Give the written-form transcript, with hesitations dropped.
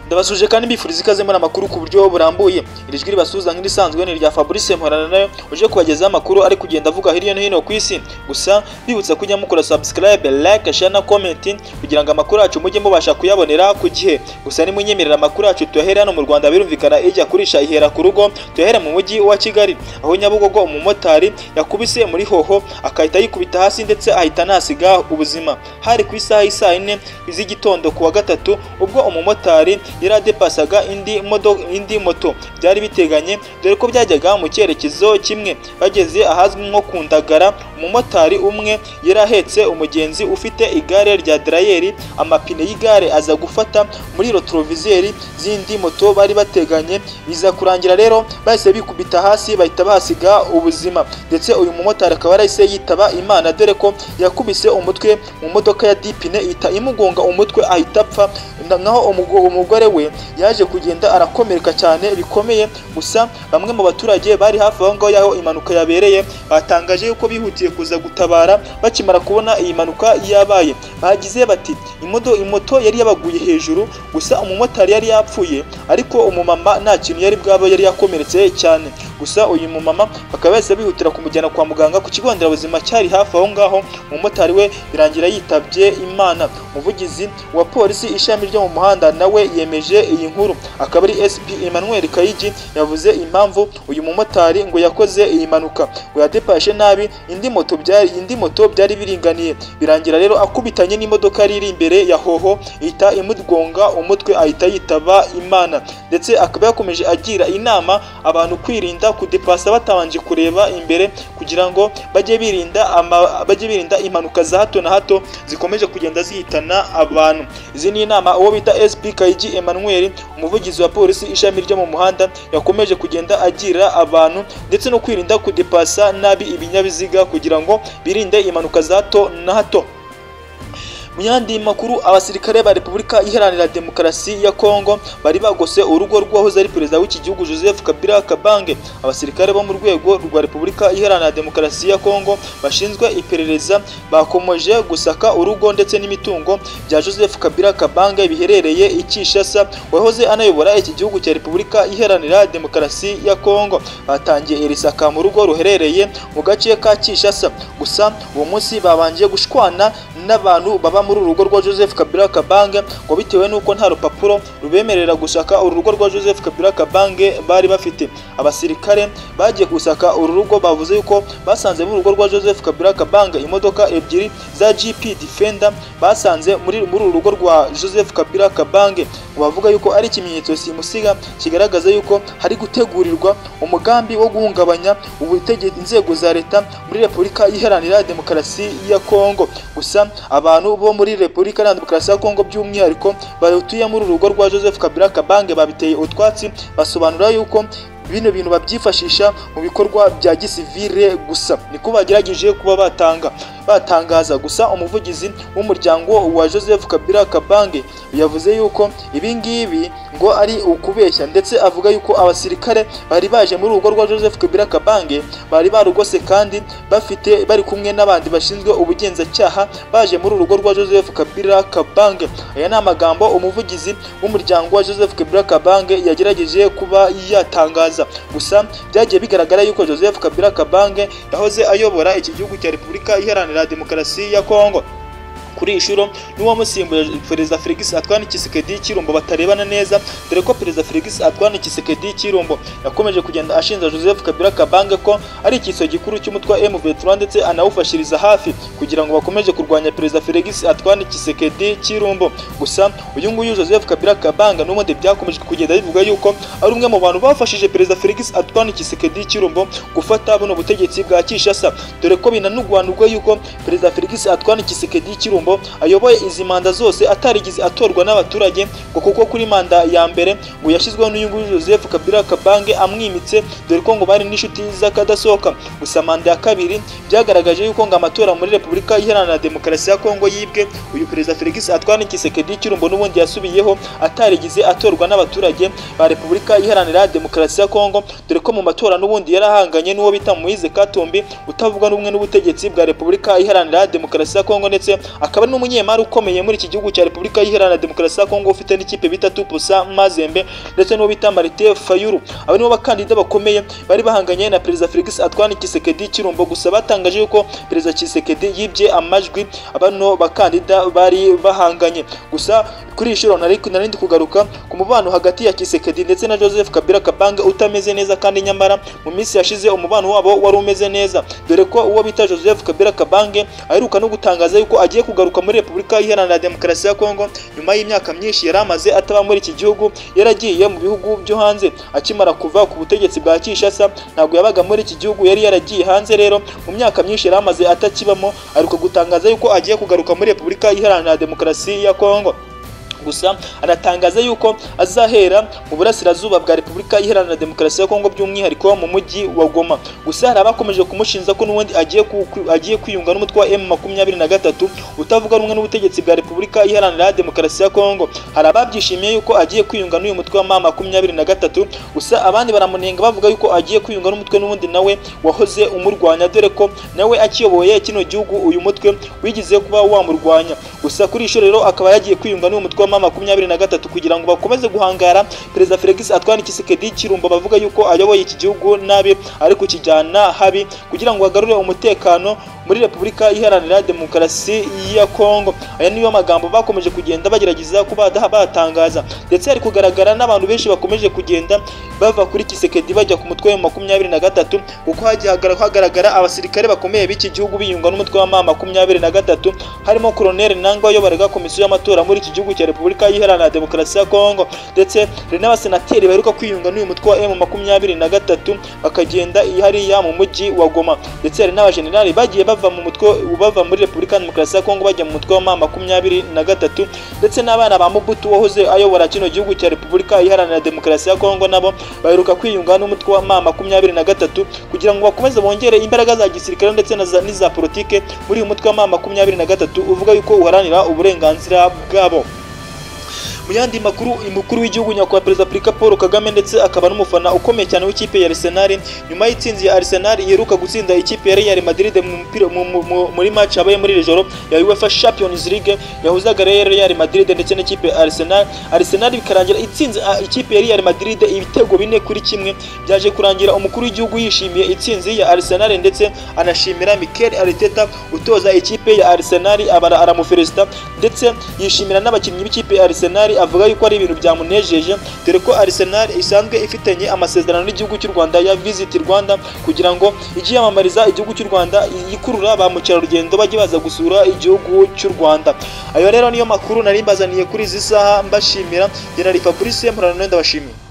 Ndabasuje kandi mbifuriza ikaze muri amakuru ku buryo burambuye. Iri jwi ribasuhuza nk'irisanzwe ni rya Fabrice Mporana nayo uje kubagezaho amakuru ari kugenda avuga hirya no hino ku isi. Gusa bibutsa kujya mukora subscribe, like, share na comment kugira ngo amakuru yacu mujye mubasha kuyabonera ku gihe. Gusa ni munyemerera amakuru yacu tuyahere hano mu Rwanda birumvikana ijya kurisha ihera ku rugo tuyahere mu mujyi wa Kigali aho Nyabugogo umumotari yakubise muri hoho akahita yikubita hasi ndetse ahita nasiga ubuzima. Hari ku isaha 4 z'igitondo ku wa gatatu ubwo umumotari yaradepasaga indi moto byari biteganye dore ko byajyaga mu cyerekezo kimwe. Bageze ahazwi nko kundagara umumotari umwe yarahetse umugenzi ufite igare rya drayeri, amapine y'igare aza gufata muri retroviseur zindi moto bari bateganye, biza kurangira rero bahise bikubita hasi bahita basiga ubuzima. Ndetse uyu mumotari akaba yarahise yitaba Imana dore ko yakubise umutwe mu modoka ya dipine ita imugonga umutwe ahita apfa, naho umugore we yaje kugenda arakomereka cyane bikomeye. Gusa bamwe mu baturage bari hafi aho ngaho yaho impanuka yabereye batangaje yuko bihutiye kuza gutabara bakimara kubona iyi mpanuka yabaye. Bagize bati imoto yari yabaguye hejuru, gusa umumotari yari yapfuye ariko umumama nta kintu yari bwabo yari yakomeretse cyane. Gusa uyu mumama bakaba bahise bihutira kumujyana kwa muganga ku kigo nderabuzima cyari hafi aho ngaho, umumotari we birangira yitabye Imana. Umuvugizi wa polisi ishami ryo mu muhanda nawe yemeje iyi nkuru, akaba ari SP Emmanuel Kayigi yavuze impamvu uyu mumotari ngo yakoze iyi mpanuka, ngo yadepashe nabi indi moto byari biringaniye, birangira rero akubitanye n'imodoka iri imbere ya hoho ihita imugonga umutwe ahita yitaba Imana. Ndetse akaba yakomeje agira inama abantu kwirinda kudepasa batabanje kureba imbere kugira ngo bajye birinda impanuka za hato na hato zikomeje kugenda zihitana abantu. Izi ni inama uwo bita SP Kayigi Emmanuel umuvugizi wa polisi ishami ryo mu muhanda yakomeje kugenda agira abantu, ndetse no kwirinda kudepasa nabi ibinyabiziga kugira ngo birinde impanuka za hato na hato. Mu yandi makuru, abasirikare ba Repubulika Iharanira Demokarasi ya Kongo bari bagose urugo rw'ahoze ari perezida w'iki gihugu Joseph Kabila Kabange. Abasirikare bo mu rwego rwa Repubulika Iharanira Demokarasi ya Kongo bashinzwe iperereza bakomeje gusaka urugo ndetse n'imitungo bya Joseph Kabila Kabange biherereye i Kinshasa, wahoze anayobora iki gihugu cya Repubulika Iharanira Demokarasi ya Kongo. Batangiye irisaka mu rugo ruherereye mu gace ka Kinshasa. Gusa uwo munsi babanje gushwana n'abantu baba muri urugo rwa Joseph Kabila Kabange ngo bitewe nuko nta rupapuro rubemerera gushaka urugo rwa Joseph Kabila Kabange bari bafite. Abasirikare bagiye gusaka uru rugo bavuze yuko basanze mu rugo rwa Joseph Kabila Kabange imodoka ebyiri za GP Defender basanze muri uru rugo rwa Joseph Kabila Kabange. Bavuga yuko ari ikimenyetso simusiga kigaragaza yuko hari gutegurirwa umugambi wo guhungabanya ubutegetsi inzego za leta muri Repubulika Iharanira Demokarasi ya Kongo. Gusa abantu bo muri Repubulika Iharanira Demokarasi ya Kongo by'umwihariko batuye muri urugo rwa Joseph Kabila Kabange babiteye utwatsi, basobanura yuko bino bintu babyifashisha mu bikorwa bya gisivile gusa, niko bagerageje kuba batangaza. Gusa umuvugizi w'umuryango wa Joseph Kabila Kabange yavuze yuko ibingibi ngo ari ukubeshya, ndetse avuga yuko abasirikare bari baje muri urugo rwa Joseph Kabila Kabange bari barugose kandi bari kumwe n'abandi bashinzwe ubugenzacyaha baje muri urugo rwa Joseph Kabila Kabange. Aya ni amagambo umuvugizi w'umuryango wa Joseph Kabila Kabange yagerageje kuba yatangaza. Gusa byagiye bigaragara yuko Joseph Kabila Kabange yahoze ayobora iki gihugu cya Repubulika Iharanira Demokarasi ya Kongo. Kuri inshuro n'uwo musimbuye Perezida Felix Antoine Tshisekedi Chilombo batarebana neza, dore ko Perezida Felix Antoine Tshisekedi Chilombo yakomeje kugenda ashinja Joseph Kabila Kabange ko ari ikiso gikuru cy'umutwa M23 ndetse anawufashiriza hafi kugira ngo bakomeje kurwanya Perezida Felix Antoine Tshisekedi Chilombo. Gusa uyu nguyu Joseph Kabila Kabange n'umundi byakomeje kugenda bivuga yuko ari umwe mu bantu bafashije Perezida Felix Antoine Tshisekedi Chilombo gufata buno butegetsi bwa Kinshasa, dore ko binanugwanurwa yuko Perezida Felix Antoine Tshisekedi Chilombo ayoboye izi manda zose atarigize atorwa n'abaturage, ngo kuko kuri manda ya mbere ngo yashizweho n'uyu nguyu Joseph Kabila Kabange amwimitse, dore ko ngo bari n'inshuti z'akadasohoka. Gusa manda ya kabiri byagaragaje yuko ngo amatora muri Repubulika Iharanira Demokarasi ya Kongo yibwe, uyu Perezida Felix Antoine Tshisekedi Chilombo n'ubundi yasubiyeho atarigize atorwa n'abaturage ba Repubulika Iharanira Demokarasi ya Kongo, dore ko mu matora n'ubundi yarahanganye n'uwo bita Moise Katumbi utavuga n'umwe n'ubutegetsi bwa Repubulika Iharanira Demokarasi ya Kongo, ndetse akaba ari n'umunyemari ukomeye muri iki gihugu cya Repubulika Iharanira Demokarasi ya Kongo, ufite n'ikipe bita Tupusa Mazembe ndetse n'uwo bita Martin Fayulu. Aba nibo bakandida bakomeye bari bahanganye na Perezida Felix Antoine Tshisekedi Chilombo. Gusa batangaje yuko Perezida Tshisekedi yibye amajwi abano bakandida bari bahanganye. Gusa kuri ishuro narindi kugaruka ku mubano hagati ya Tshisekedi ndetse na Joseph Kabila Kabange utameze neza, kandi nyamara mu minsi yashize umubano wabo wari umeze neza, dore ko uwo bita Joseph Kabila Kabange aheruka no gutangaza yuko agiye kugaruka muri Repubulika Iharanira Demokarasi ya Kongo nyuma y'imyaka myinshi yari amaze ataba muri iki gihugu, yaragiye mu bihugu byo hanze. Akimara kuva ku butegetsi bwa Kinshasa ntabwo yabaga muri iki gihugu, yari yaragiye hanze. Rero mu myaka myinshi yari amaze atakibamo, aheruka gutangaza yuko agiye kugaruka muri Repubulika Iharanira Demokarasi ya Kongo. Gusa anatangaza yuko azahera mu burasirazuba bwa Repubulika Iharanira Demokarasi ya Kongo, by'umwihariko mu mujyi wa Goma. Gusa hari abakomeje kumushinja ko n'ubundi agiye kwiyunga n'umutwe wa M23 utavuga rumwe n'ubutegetsi bwa Repubulika Iharanira Demokarasi ya Kongo. Hari ababyishimiye yuko agiye kwiyunga n'uyu mutwe wa M23, gusa abandi baramunenga bavuga yuko agiye kwiyunga n'umutwe n'ubundi nawe wahoze umurwanya, dore ko nawe akiyoboye kino gihugu uyu mutwe wigize kuba wamurwanya. Gusa kuri isho rero akaba yagiye kwiyunga n'uyu mutwe wa M23 kugira ngo bakomeze guhangara Perezida Felix Antoine Tshisekedi Chilombo. Bavuga yuko ayoboye iki gihugu nabi ari kukijyana habi, kugira ngo agarure umutekano muri Repubulika Iharanira Demokarasi ya Kongo. Aya niyo magambo bakomeje kugenda bagerageza kuba batangaza, ndetse hari kugaragara n'abantu benshi bakomeje kugenda bava kuri Tshisekedi bajya ku mutwe wa M23, kuko hagaragara abasirikare bakomeye b'iki gihugu biyunga n'umutwe wa M23, harimo Colonel Nangwa wayoboraga komisiyo y'amatora muri iki gihugu cya Repubulika Iharanira Demokarasi ya Kongo, ndetse hari n'abasenateri baheruka kwiyunga n'uyu mutwe wa M23 bakagenda hariya mu mujyi wa Goma, ndetse hari n'abajenerali bagiye bava muri Repubulika Demokarasi ya Kongo bajya mu mutwe wa M23, ndetse n'abana ba Mobutu wahoze ayobora kino gihugu cya Repubulika Iharanira Demokarasi ya Kongo nabo baheruka kwiyunga n'umutwe wa M23 kugira ngo bakomeze bongere imbaraga za gisirikare ndetse n'iza politike muri uyu mutwe wa M23 uvuga yuko uharanira uburenganzira bwabo. Mu yandi makuru, umukuru w'igihugu nyakubahwa Perezida Afurika Paul Kagame ndetse akaba n'umufana ukomeye cyane w'ikipe ya Arsenal, nyuma y'itsinzi ya Arsenal iheruka gutsinda ikipe ya Real Madrid muri match yabaye muri ijoro ya UEFA Champions League yahuzaga Real Madrid ndetse n'ikipe ya Arsenal bikarangira itsinzi ikipe ya Real Madrid ibitego 4-1. Byaje kurangira umukuru w'igihugu yishimiye itsinzi ya Arsenal ndetse anashimira Mikel Arteta utoza ikipe ya Arsenal, aramufelicita ndetse yishimira n'abakinnyi b'ikipe ya Arsenal, avuga yuko ari ibintu byamunejeje, dore ko Arsenal isanzwe ifitanye amasezerano n'igihugu cy'u Rwanda ya Visit Rwanda kugira ngo ijye yamamariza igihugu cy'u Rwanda, yikurura ba mukerarugendo bajye baza gusura igihugu cy'u Rwanda. Ayo rero niyo makuru nari mbazaniye kuri izi saha, mbashimira. General Fabrice Murano ndabashimiye.